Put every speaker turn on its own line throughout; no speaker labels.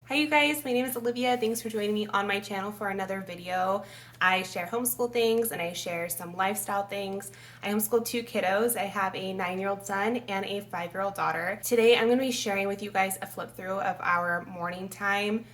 Hi you guys, my name is Olivia. Thanks for joining me on my channel for another video. I share homeschool things and I share some lifestyle things. I homeschool two kiddos. I have a 9-year-old son and a 5-year-old daughter. Today I'm going to be sharing with you guys a flip through of our morning time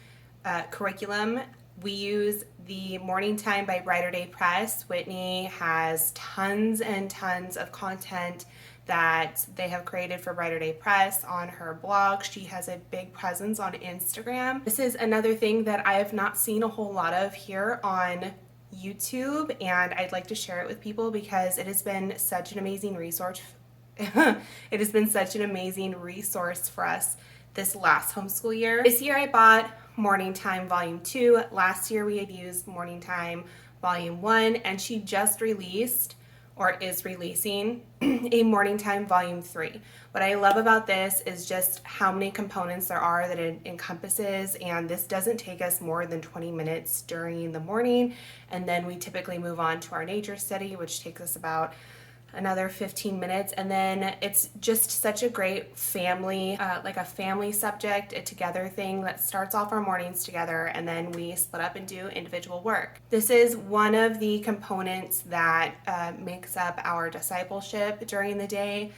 curriculum. We use the Morning Time by Brighter Day Press. Whitney has tons and tons of content that they have created for Brighter Day Press on her blog. She has a big presence on Instagram. This is another thing that I have not seen a whole lot of here on YouTube, and I'd like to share it with people because it has been such an amazing resource. It has been such an amazing resource for us this last homeschool year. This year I bought Morning Time Volume 2. Last year we had used Morning Time Volume 1, and she just released or is releasing a Morning Time Volume 3. What I love about this is just how many components there are that it encompasses, and this doesn't take us more than 20 minutes during the morning, and then we typically move on to our nature study, which takes us about another 15 minutes, and then it's just such a great family, like a family subject, a together thing that starts off our mornings together, and then we split up and do individual work. This is one of the components that makes up our discipleship during the day.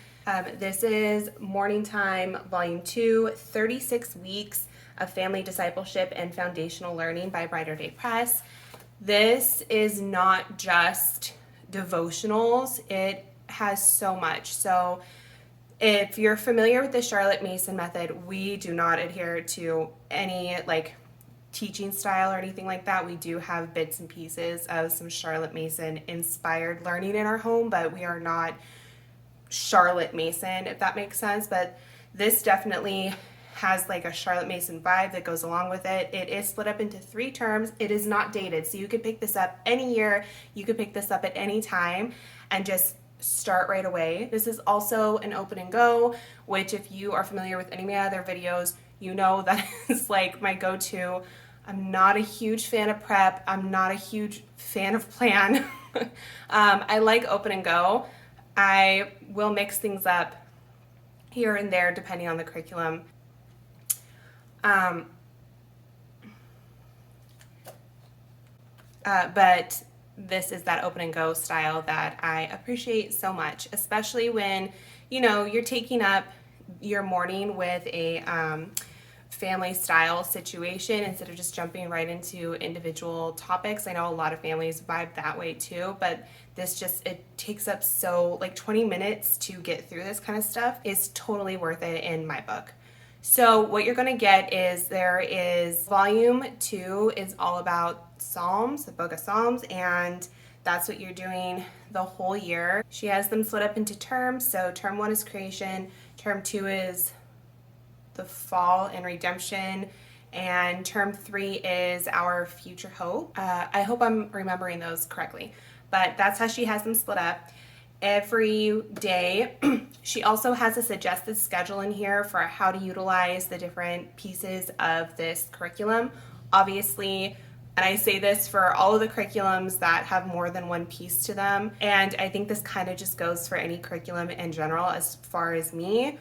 This is Morning Time Volume 2, 36 Weeks of Family Discipleship and Foundational Learning by Brighter Day Press. This is not just devotionals, it has so much. So if you're familiar with the Charlotte Mason method, we do not adhere to any like teaching style or anything like that. We do have bits and pieces of some Charlotte Mason inspired learning in our home, but we are not Charlotte Mason, if that makes sense. But this definitely has like a Charlotte Mason vibe that goes along with it. It is split up into 3 terms. It is not dated, so you could pick this up any year. You could pick this up at any time and just start right away. This is also an open and go, which if you are familiar with any of my other videos, you know that is like my go-to. I'm not a huge fan of prep. I'm not a huge fan of plan. I like open and go. I will mix things up here and there depending on the curriculum. But this is that open and go style that I appreciate so much, especially when, you know, you're taking up your morning with a family style situation instead of just jumping right into individual topics. I know a lot of families vibe that way too, but this just, it takes up so like 20 minutes to get through this kind of stuff is totally worth it in my book. So what you're going to get is there is Volume 2 is all about Psalms, the book of Psalms, and that's what you're doing the whole year. She has them split up into terms. So term 1 is creation, term 2 is the fall and redemption, and term 3 is our future hope. I hope I'm remembering those correctly, but that's how she has them split up. Every day. She also has a suggested schedule in here for how to utilize the different pieces of this curriculum. Obviously, and I say this for all of the curriculums that have more than one piece to them, and I think this kind of just goes for any curriculum in general as far as me.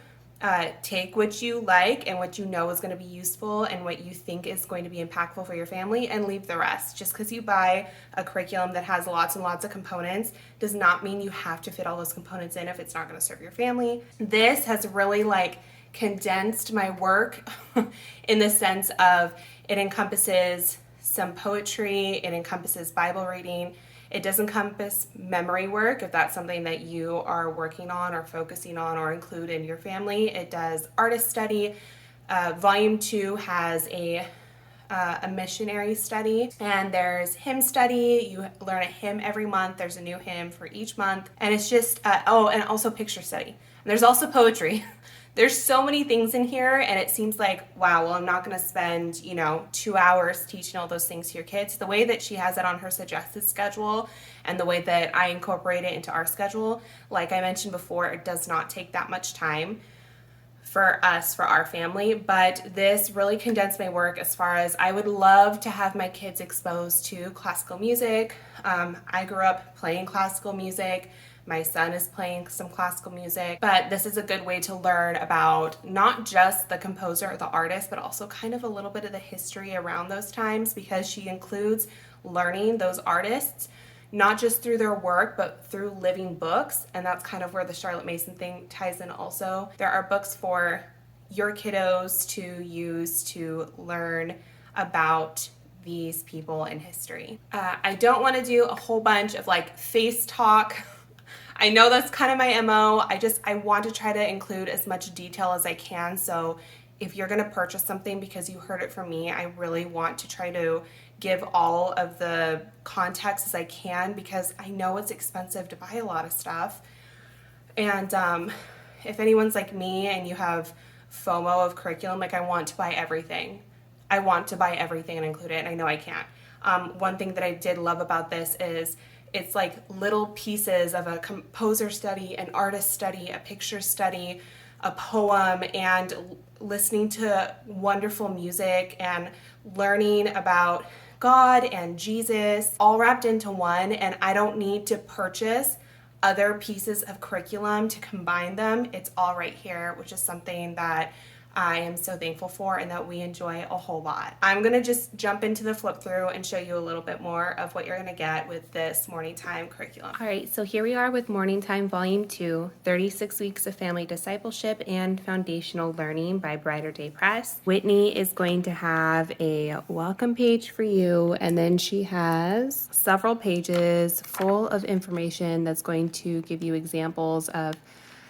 Take what you like and what you know is going to be useful and what you think is going to be impactful for your family, and leave the rest. Just because you buy a curriculum that has lots and lots of components does not mean you have to fit all those components in if it's not going to serve your family. This has really like condensed my work in the sense of it encompasses some poetry, it encompasses Bible reading. It does encompass memory work if that's something that you are working on or focusing on or include in your family. It does artist study. Volume 2 has a missionary study, and there's hymn study. You learn a hymn every month. There's a new hymn for each month, and it's just and also picture study. And there's also poetry. There's so many things in here, and it seems like, wow, well, I'm not going to spend, 2 hours teaching all those things to your kids. The way that she has it on her suggested schedule and the way that I incorporate it into our schedule, like I mentioned before, it does not take that much time for us, for our family, but this really condensed my work as far as I would love to have my kids exposed to classical music. I grew up playing classical music. My son is playing some classical music, but this is a good way to learn about not just the composer or the artist, but also kind of a little bit of the history around those times, because she includes learning those artists not just through their work, but through living books. And that's kind of where the Charlotte Mason thing ties in also. There are books for your kiddos to use to learn about these people in history. I don't want to do a whole bunch of like face talk. I know that's kind of my MO. I want to try to include as much detail as I can. So if you're going to purchase something because you heard it from me, I really want to try to give all of the context as I can, because I know it's expensive to buy a lot of stuff. And if anyone's like me and you have FOMO of curriculum, like I want to buy everything. I want to buy everything and include it, and I know I can't. One thing that I did love about this is it's like little pieces of a composer study, an artist study, a picture study, a poem, and listening to wonderful music and learning about God and Jesus all wrapped into one. And I don't need to purchase other pieces of curriculum to combine them. It's all right here, which is something that I am so thankful for and that we enjoy a whole lot. I'm gonna just jump into the flip through and show you a little bit more of what you're gonna get with this Morning Time curriculum. All right, so here we are with Morning Time Volume 2, 36 Weeks of Family Discipleship and Foundational Learning by Brighter Day Press. Whitney is going to have a welcome page for you, and then she has several pages full of information that's going to give you examples of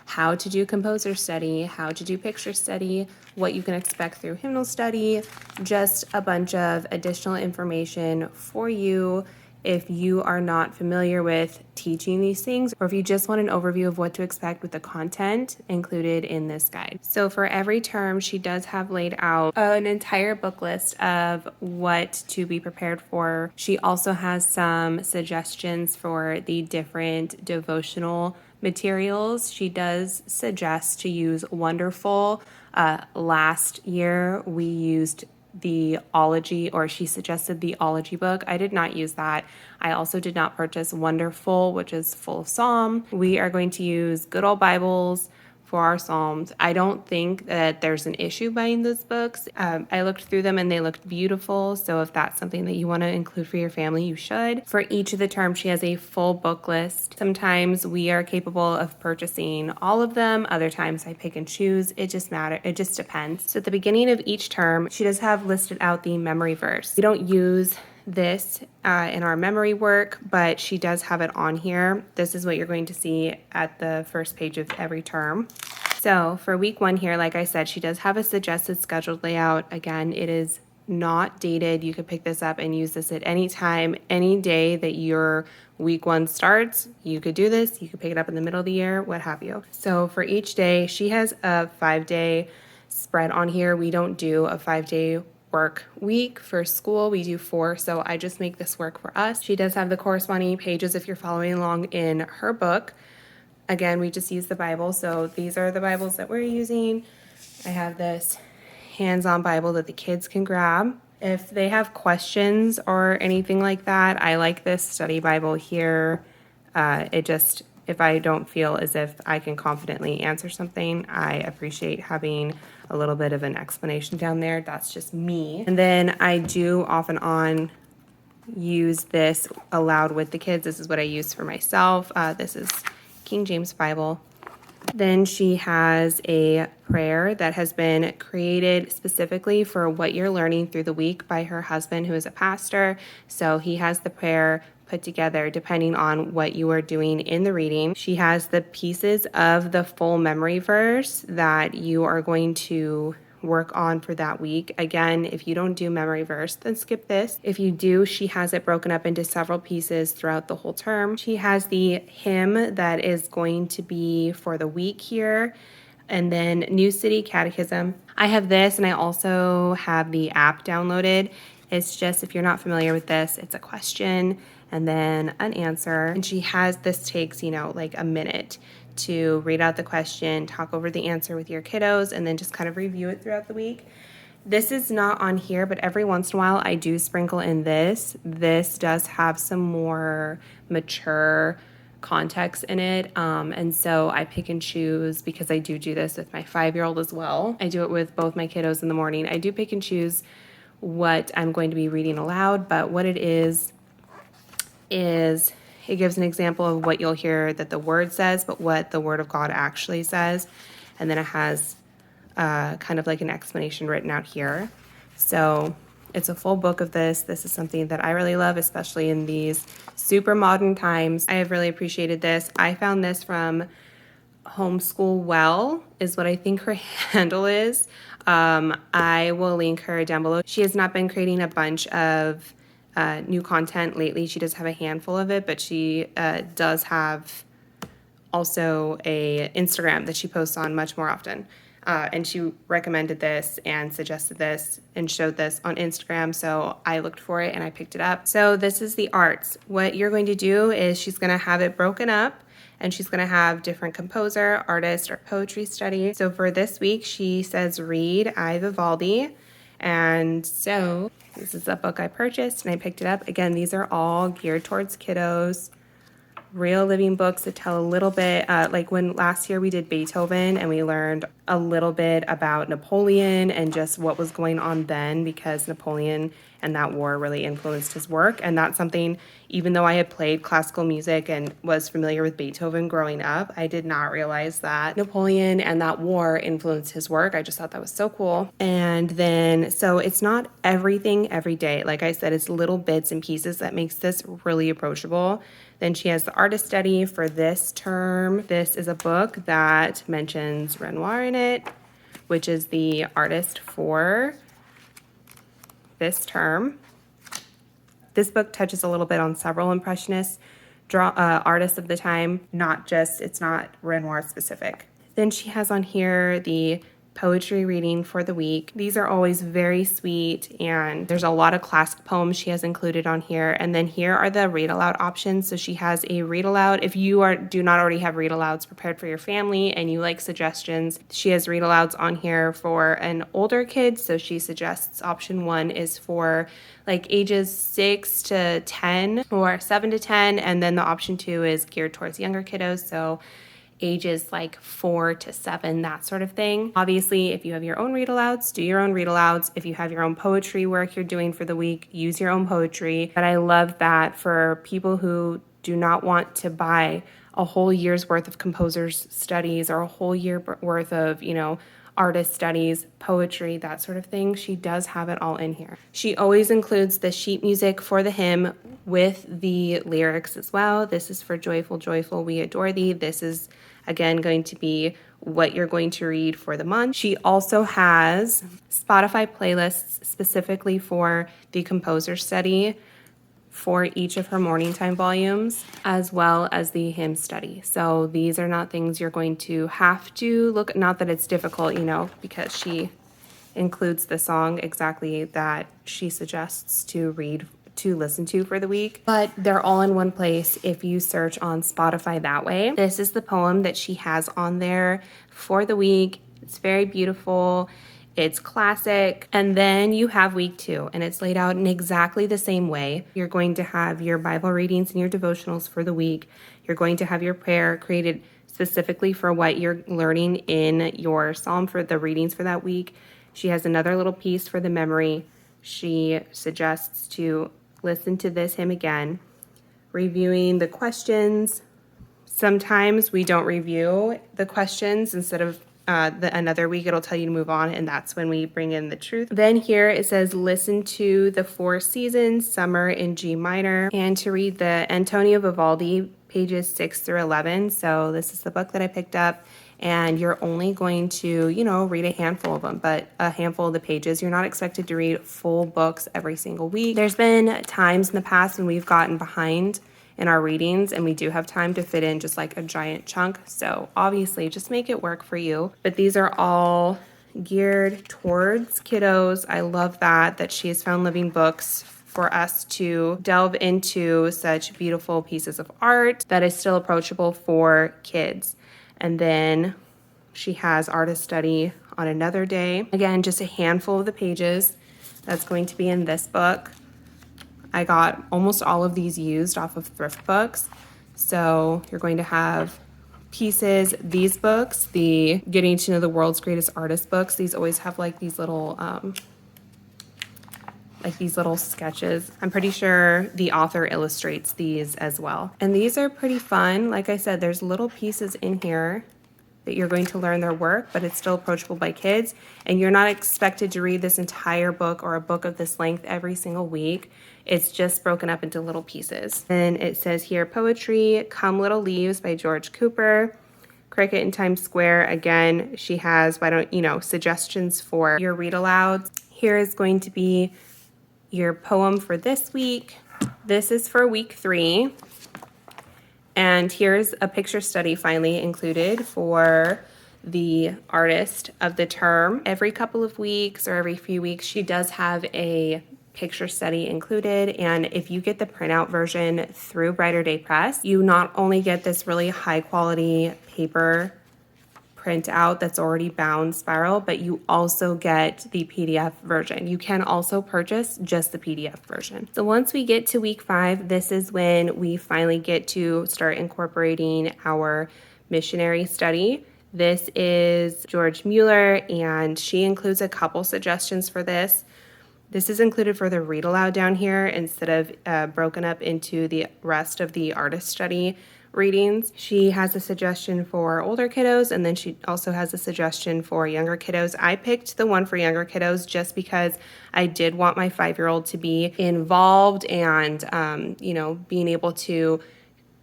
how to do composer study, how to do picture study, what you can expect through hymnal study, just a bunch of additional information for you if you are not familiar with teaching these things, or if you just want an overview of what to expect with the content included in this guide. So for every term, she does have laid out an entire book list of what to be prepared for. She also has some suggestions for the different devotional materials. She does suggest to use Wonderful. Last year we used the Ology, or she suggested the Ology book. I did not use that. I also did not purchase Wonderful, which is full of Psalm. We are going to use Good Old Bibles for our Psalms. I don't think that there's an issue buying those books. I looked through them and they looked beautiful. So if that's something that you want to include for your family, you should. For each of the terms, she has a full book list. Sometimes we are capable of purchasing all of them. Other times I pick and choose. It just depends. So at the beginning of each term, she does have listed out the memory verse. We don't use this in our memory work, but she does have it on here. This is what you're going to see at the first page of every term. So for week 1 here, like I said, she does have a suggested scheduled layout. Again, it is not dated. You could pick this up and use this at any time, any day that your week 1 starts. You could do this. You could pick it up in the middle of the year, what have you. So for each day, she has a 5-day spread on here. We don't do a 5-day work week for school. We do 4, so I just make this work for us. She does have the corresponding pages if you're following along in her book. Again, we just use the Bible, so these are the Bibles that we're using. I have this hands-on Bible that the kids can grab. If they have questions or anything like that, I like this study Bible here. If I don't feel as if I can confidently answer something, I appreciate having a little bit of an explanation down there. That's just me. And then I do off and on use this aloud with the kids. This is what I use for myself. This is King James Bible. Then she has a prayer that has been created specifically for what you're learning through the week by her husband, who is a pastor. So he has the prayer put together depending on what you are doing in the reading. She has the pieces of the full memory verse that you are going to work on for that week. Again, if you don't do memory verse, then skip this. If you do, she has it broken up into several pieces throughout the whole term. She has the hymn that is going to be for the week here, and then New City Catechism. I have this, and I also have the app downloaded. It's just, if you're not familiar with this, it's a question and then an answer. And this takes, like a minute to read out the question, talk over the answer with your kiddos, and then just kind of review it throughout the week. This is not on here, but every once in a while I do sprinkle in this. This does have some more mature context in it. And so I pick and choose, because I do this with my 5-year-old as well. I do it with both my kiddos in the morning. I do pick and choose what I'm going to be reading aloud, but what it is it gives an example of what you'll hear that the word says, but what the word of God actually says. And then it has kind of like an explanation written out here. So it's a full book of this. This is something that I really love, especially in these super modern times. I have really appreciated this. I found this from Homeschool Well is what I think her handle is. I will link her down below. She has not been creating a bunch of new content lately. She does have a handful of it, but she does have also a Instagram that she posts on much more often. And she recommended this and suggested this and showed this on Instagram. So I looked for it and I picked it up. So this is the arts. What you're going to do is she's going to have it broken up, and she's going to have different composer, artist, or poetry study. So for this week, she says read I Vivaldi. And so this is a book I purchased and I picked it up. Again, these are all geared towards kiddos. Real living books that tell a little bit, like when last year we did Beethoven and we learned a little bit about Napoleon and just what was going on then, because Napoleon and that war really influenced his work. And that's something, even though I had played classical music and was familiar with Beethoven growing up, I did not realize that Napoleon and that war influenced his work. I just thought that was so cool. And then, so it's not everything every day. Like I said, it's little bits and pieces that makes this really approachable. Then she has the artist study for this term. This is a book that mentions Renoir in it, which is the artist for this term. This book touches a little bit on several impressionist artists of the time, it's not Renoir specific. Then she has on here the poetry reading for the week. These are always very sweet, and there's a lot of classic poems she has included on here. And then here are the read aloud options. So she has a read aloud. If you do not already have read alouds prepared for your family and you like suggestions, she has read alouds on here for an older kid. So she suggests option 1 is for like ages 6 to 10 or 7 to 10. And then the option 2 is geared towards younger kiddos. So ages like 4 to 7, that sort of thing. Obviously, if you have your own read alouds, do your own read alouds. If you have your own poetry work you're doing for the week, use your own poetry. But I love that for people who do not want to buy a whole year's worth of composers studies or a whole year worth of, artist studies, poetry, that sort of thing. She does have it all in here. She always includes the sheet music for the hymn with the lyrics as well. This is for Joyful, Joyful, We Adore Thee. This is, again, going to be what you're going to read for the month. She also has Spotify playlists specifically for the composer study for each of her morning time volumes, as well as the hymn study. So these are not things you're going to have to look, not that it's difficult, because she includes the song exactly that she suggests to listen to for the week, but they're all in one place if you search on Spotify that way. This is the poem that she has on there for the week. It's very beautiful. It's classic. And then you have week 2, and it's laid out in exactly the same way. You're going to have your Bible readings and your devotionals for the week. You're going to have your prayer created specifically for what you're learning in your psalm for the readings for that week. She has another little piece for the memory. She suggests to listen to this hymn again, reviewing the questions. Sometimes we don't review the questions. Instead of another week, it'll tell you to move on, and that's when we bring in the truth. Then here it says listen to the 4 seasons, summer in G minor, and to read the Antonio Vivaldi, pages 6 through 11. So this is the book that I picked up, and you're only going to, read a handful of them, but a handful of the pages. You're not expected to read full books every single week. There's been times in the past when we've gotten behind in our readings, and we do have time to fit in just like a giant chunk. So obviously just make it work for you. But these are all geared towards kiddos. I love that she has found living books for us to delve into such beautiful pieces of art that is still approachable for kids. And then she has artist study on another day. Again, just a handful of the pages that's going to be in this book. I got almost all of these used off of thrift books. So you're going to have pieces. These books, the Getting to Know the World's Greatest Artist books, these always have like these little sketches. I'm pretty sure the author illustrates these as well. And these are pretty fun. Like I said, there's little pieces in here that you're going to learn their work, but it's still approachable by kids. And you're not expected to read this entire book or a book of this length every single week. It's just broken up into little pieces. And it says here, poetry, Come Little Leaves by George Cooper. Cricket in Times Square. Again, she has, suggestions for your read aloud. Here is going to be your poem for this week. This is for week 3. And here's a picture study finally included for the artist of the term. Every couple of weeks or every few weeks, she does have a picture study included. And if you get the printout version through Brighter Day Press, you not only get this really high quality paper printout that's already bound spiral, but you also get the PDF version. You can also purchase just the PDF version. So once we get to week 5, this is when we finally get to start incorporating our missionary study. This is George Mueller, and she includes a couple suggestions for this. This is included for the read aloud down here instead of broken up into the rest of the artist study readings. She has a suggestion for older kiddos, and then she also has a suggestion for younger kiddos. I picked the one for younger kiddos just because I did want my 5-year-old to be involved and, being able to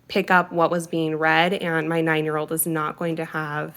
pick up what was being read, and my 9-year-old is not going to have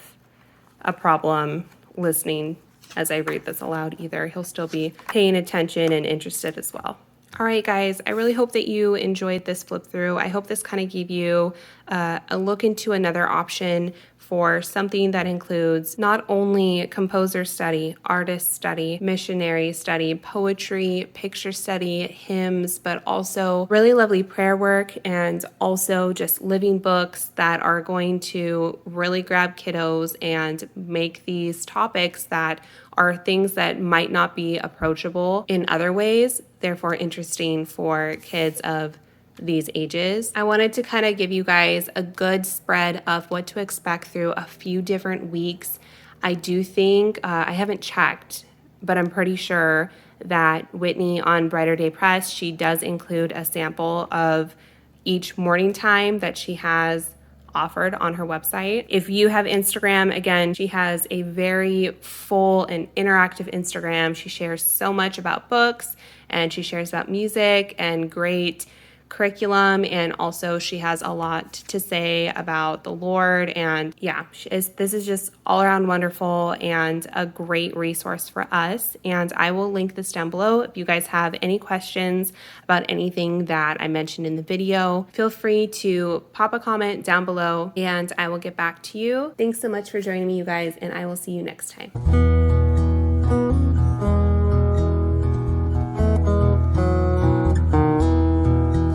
a problem listening as I read this aloud either. He'll still be paying attention and interested as well. All right, guys, I really hope that you enjoyed this flip through. I hope this kind of gave you a look into another option for something that includes not only composer study, artist study, missionary study, poetry, picture study, hymns, but also really lovely prayer work and also just living books that are going to really grab kiddos and make these topics that are things that might not be approachable in other ways, therefore interesting for kids of these ages. I wanted to kind of give you guys a good spread of what to expect through a few different weeks. I do think, I haven't checked, but I'm pretty sure that Whitney on Brighter Day Press, she does include a sample of each morning time that she has offered on her website. If you have Instagram, again, she has a very full and interactive Instagram. She shares so much about books, and she shares about music and great curriculum, and also she has a lot to say about the Lord. And yeah, this is just all around wonderful and a great resource for us. And I will link this down below. If you guys have any questions about anything that I mentioned in the video, feel free to pop a comment down below and I will get back to you. Thanks so much for joining me, you guys, and I will see you next time.